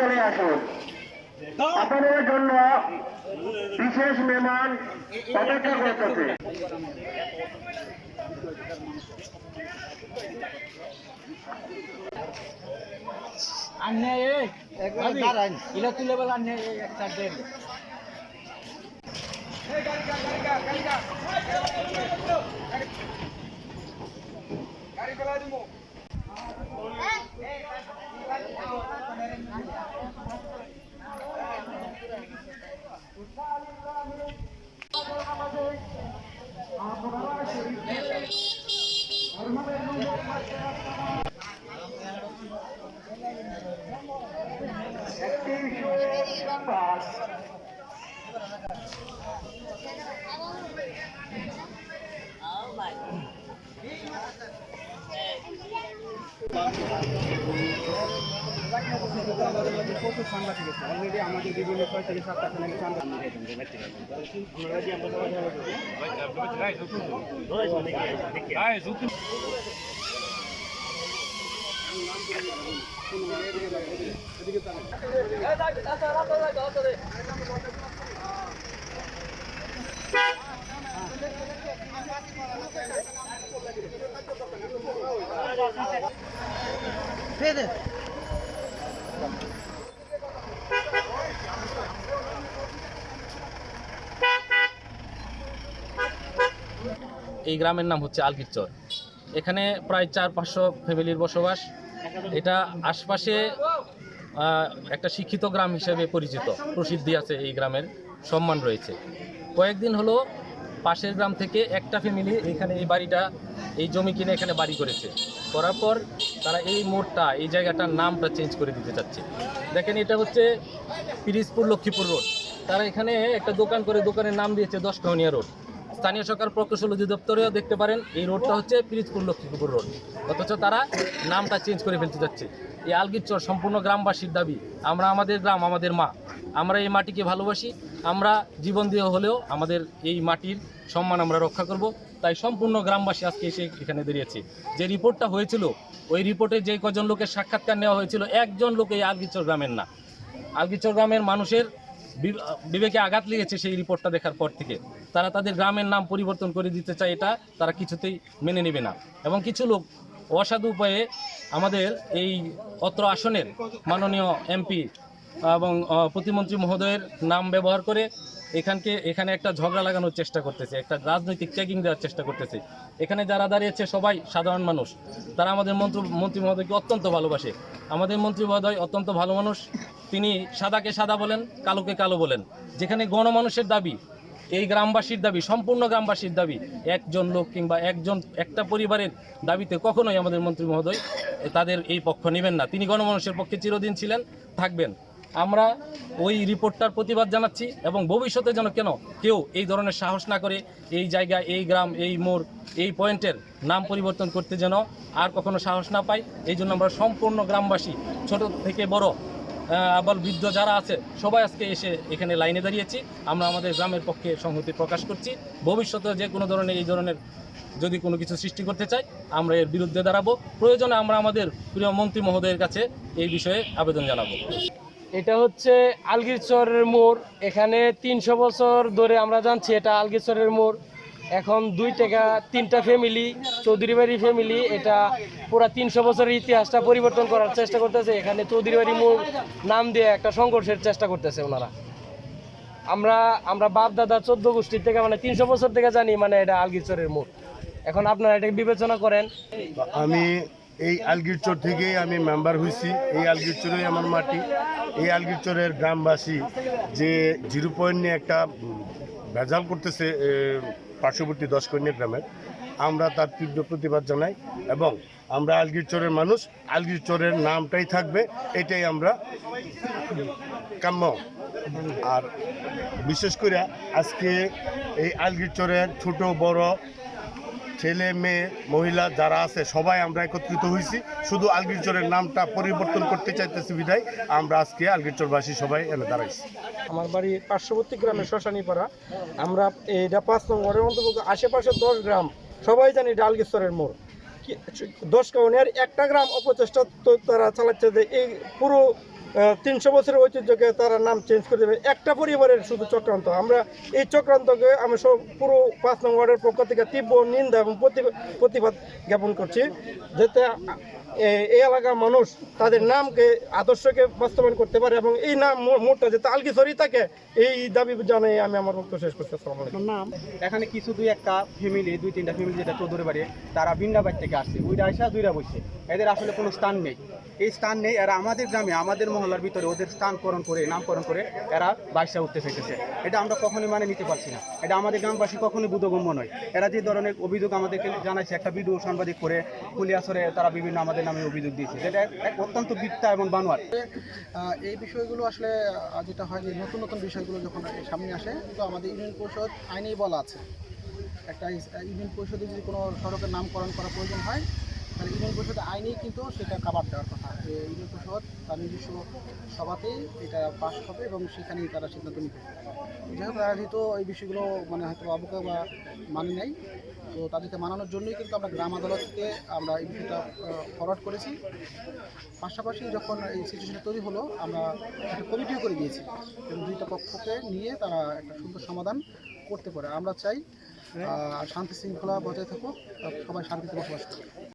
চলে আসুন। আপনাদের জন্য বিশেষ মেহমান অপেক্ষা করতেছে। তুলে বলে আন্নে এক চার দেন গাড়ি ফেলা দিব। আমাদের মধ্যে প্রচুর সাংবাদিক আছে অলরেডি আমাদের বিভিন্ন 6 থেকে 7টা চ্যানেলে এই গ্রামের নাম হচ্ছে আলগিরচর। এখানে প্রায় 400-500 ফ্যামিলির বসবাস। এটা আশপাশে একটা শিক্ষিত গ্রাম হিসেবে পরিচিত, প্রসিদ্ধি আছে এই গ্রামের, সম্মান রয়েছে। কয়েকদিন হলো পাশের গ্রাম থেকে একটা ফ্যামিলি এখানে এই বাড়িটা, এই জমি কিনে এখানে বাড়ি করেছে। করার পর তারা এই মোড়টা, এই জায়গাটার নামটা চেঞ্জ করে দিতে চাচ্ছে। দেখেন, এটা হচ্ছে পিরিজপুর লক্ষ্মীপুর রোড। তারা এখানে একটা দোকান করে, দোকানের নাম দিয়েছে 10 কাউনিয়া রোড। স্থানীয় সরকার প্রকৌশল অধিদপ্তরেও দেখতে পারেন এই রোডটা হচ্ছে পিরিজপুর লক্ষ্মীপুর রোড, অথচ তারা নামটা চেঞ্জ করে ফেলতে যাচ্ছে। এই আলগিরচর সম্পূর্ণ গ্রামবাসীর দাবি। আমরা আমাদের গ্রাম, আমাদের মা, আমরা এই মাটিকে ভালোবাসি। আমরা জীবন দিয়ে হলেও আমাদের এই মাটির সম্মান আমরা রক্ষা করব। তাই সম্পূর্ণ গ্রামবাসী আজকে এসে এখানে দাঁড়িয়েছে। যে রিপোর্টটা হয়েছিল, ওই রিপোর্টে যে কজন লোকের সাক্ষাৎকার নেওয়া হয়েছিল, একজন লোক এই আলগিরচর গ্রামের না। আলগিরচর গ্রামের মানুষের বিবেকে আঘাত লেগেছে সেই রিপোর্টটা দেখার পর থেকে। তারা তাদের গ্রামের নাম পরিবর্তন করে দিতে চায়, এটা তারা কিছুতেই মেনে নেবে না। এবং কিছু লোক অসাধু উপায়ে আমাদের এই অত্র আসনের মাননীয় এমপি এবং প্রতিমন্ত্রী মহোদয়ের নাম ব্যবহার করে এখানে একটা ঝগড়া লাগানোর চেষ্টা করতেছে, একটা রাজনৈতিক ট্যাগিং দেওয়ার চেষ্টা করতেছে। এখানে যারা দাঁড়িয়েছে সবাই সাধারণ মানুষ। তারা আমাদের মন্ত্রী মহোদয়কে অত্যন্ত ভালোবাসে। আমাদের মন্ত্রী মহোদয় অত্যন্ত ভালো মানুষ। তিনি সাদাকে সাদা বলেন, কালোকে কালো বলেন। যেখানে গণমানুষের দাবি, এই গ্রামবাসীর দাবি, সম্পূর্ণ গ্রামবাসীর দাবি, একজন লোক কিংবা একটা পরিবারের দাবিতে কখনোই আমাদের মন্ত্রী মহোদয় তাদের এই পক্ষ নেবেন না। তিনি গণমানুষের পক্ষে চিরদিন ছিলেন, থাকবেন। আমরা ওই রিপোর্টটার প্রতিবাদ জানাচ্ছি এবং ভবিষ্যতে যেন কেউ এই ধরনের সাহস না করে এই জায়গায়, এই গ্রাম, এই মোড়, এই পয়েন্টের নাম পরিবর্তন করতে যেন আর কখনো সাহস না পায়। এই জন্য আমরা সম্পূর্ণ গ্রামবাসী, ছোট থেকে বড়, আবার বৃদ্ধ যারা আছে, সবাই আজকে এসে এখানে লাইনে দাঁড়িয়েছি। আমরা আমাদের গ্রামের পক্ষে সংহতি প্রকাশ করছি। ভবিষ্যতে যে কোনো ধরনের এই ধরনের যদি কোনো কিছু সৃষ্টি করতে চাই, আমরা এর বিরুদ্ধে দাঁড়াবো। প্রয়োজনে আমরা আমাদের প্রিয় মন্ত্রী মহোদয়ের কাছে এই বিষয়ে আবেদন জানাবো। এটা হচ্ছে আলগিরচরের মোড়। এখানে 300 বছর ধরে আমরা জানছি এটা আলগিরচরের মোড়। এখন 2 থেকে 3টা ফ্যামিলি, চৌধুরী বাড়ি ফ্যামিলি, এটা পুরা 300 বছরের ইতিহাসটা পরিবর্তন করার চেষ্টা করতেছে। এখানে চৌধুরী বাড়ি মোড় নাম দিয়ে একটা সংঘর্ষের চেষ্টা করতেছে ওনারা। আমরা বাপ দাদা 14 গোষ্ঠীর থেকে, মানে 300 বছর থেকে জানি মানে এটা আলগিরচরের মোড়। এখন আপনারা এটা বিবেচনা করেন। আমি এই আলগিরচর থেকেই আমি মেম্বার হয়েছি। এই আলগিরচরেই আমার মাটি। এই আলগিরচরের গ্রামবাসী যে 0 পয়েন্ট নিয়ে একটা ভেজাল করতেছে পার্শ্ববর্তী 10 কন্যা গ্রামের, আমরা তার তীব্র প্রতিবাদ জানাই এবং আমরা আলগিরচরের মানুষ, আলগিরচরের নামটাই থাকবে, এটাই আমরা কাম্য। আর বিশেষ করে আজকে এই আলগিরচরের ছোট বড়, ছেলে মেয়ে, মহিলা যারা আছে সবাই আমরা একত্রিত হয়েছি। শুধু আলগিরচরের নামটা পরিবর্তন করতে চাইতেছি বিধায় আমরা আজকে আলগিরচরবাসী সবাই এনে দাঁড়াইছি। আমার বাড়ি পার্শ্ববর্তী গ্রামে শ্মশানীপাড়া। আমরা এটা 5 নং ওয়ার্ডের অন্তর্ভুক্ত। আশেপাশে 10 গ্রাম সবাই জানি এটা আলগিরচরের মোড়। 10 কাউনিয়ার একটা গ্রাম অপচেষ্টা তো তারা চালাচ্ছে যে এই পুরো 300 বছরের ঐতিহ্যকে তারা নাম চেঞ্জ করে দেবে একটা পরিবারের শুধু চক্রান্ত। আমরা এই চক্রান্তকে আমি সব পুরো 5 নং ওয়ার্ডের পক্ষ থেকে তীব্র নিন্দা এবং প্রতিবাদ জ্ঞাপন করছি, যাতে এই এলাকার মানুষ তাদের নামকে আদর্শকে বাস্তবায়ন করতে পারে এবং এই নাম মোটটা যাতে আলগিচরই থাকে, এই দাবি জানাই আমি আমার বক্তব্য শেষ করতে। আসসালামু আলাইকুম। নাম এখানে কিছু দুই একটা ফ্যামিলি, 2-3টা ফ্যামিলি যেটা চৌধুরী বাড়ি, তারা বিন্দাবাড়ি থেকে আসছে, ওইটা আসা দুইটা বসে, এদের আসলে কোনো স্থান নেই। এই স্থান নেই, এরা আমাদের গ্রামে আমাদের মহল্লার ভিতরে ওদের স্থানকরণ করে নামকরণ করে এরা বাসা উঠতে ফেলতেছে। এটা আমরা কখনোই মানে নিতে পারছি না, এটা আমাদের গ্রামবাসী কখনোই বোধগম্য নয়। এরা যে ধরনের অভিযোগ আমাদেরকে জানাইছে, একটা ভিডিও সাংবাদিক করে কুলিয়াছরে তারা বিভিন্ন আমাদের নামে অভিযোগ দিয়েছে, যেটা এক অত্যন্ত মিথ্যা এবং বানোয়ার। এই বিষয়গুলো আসলে যেটা হয় যে নতুন নতুন বিষয়গুলো যখন সামনে আসে, তো আমাদের ইউনিয়ন পরিষদ আইনেই বলা আছে, একটা ইউনিয়ন পরিষদে যদি কোনো সড়কের নামকরণ করা প্রয়োজন হয়, তাহলে ইউনিয়ন পরিষদ আইনেই কিন্তু সেটা কাভার দেওয়ার কথা। যে ইউনিয়ন পরিষদ তার নিজস্ব সভাতেই এটা পাস হবে এবং সেখানেই তারা সিদ্ধান্ত নিবে। যাই হোক, তারা যেহেতু এই বিষয়গুলো মানে হয়তো অবজ্ঞা বা মানে নেই, তো তাদেরকে মানানোর জন্যই কিন্তু আমরা গ্রাম আদালতকে আমরা এই বিষয়টা ফরওয়ার্ড করেছি। পাশাপাশি যখন এই সিচুয়েশনটা তৈরি হলো, আমরা একটা কমিটিও করে দিয়েছি এবং দুইটা পক্ষকে নিয়ে তারা একটা সুন্দর সমাধান করতে পারে। আমরা চাই শান্তি শৃঙ্খলা বজায় থাকুক, সবাই শান্তিতে বসবাস করুক।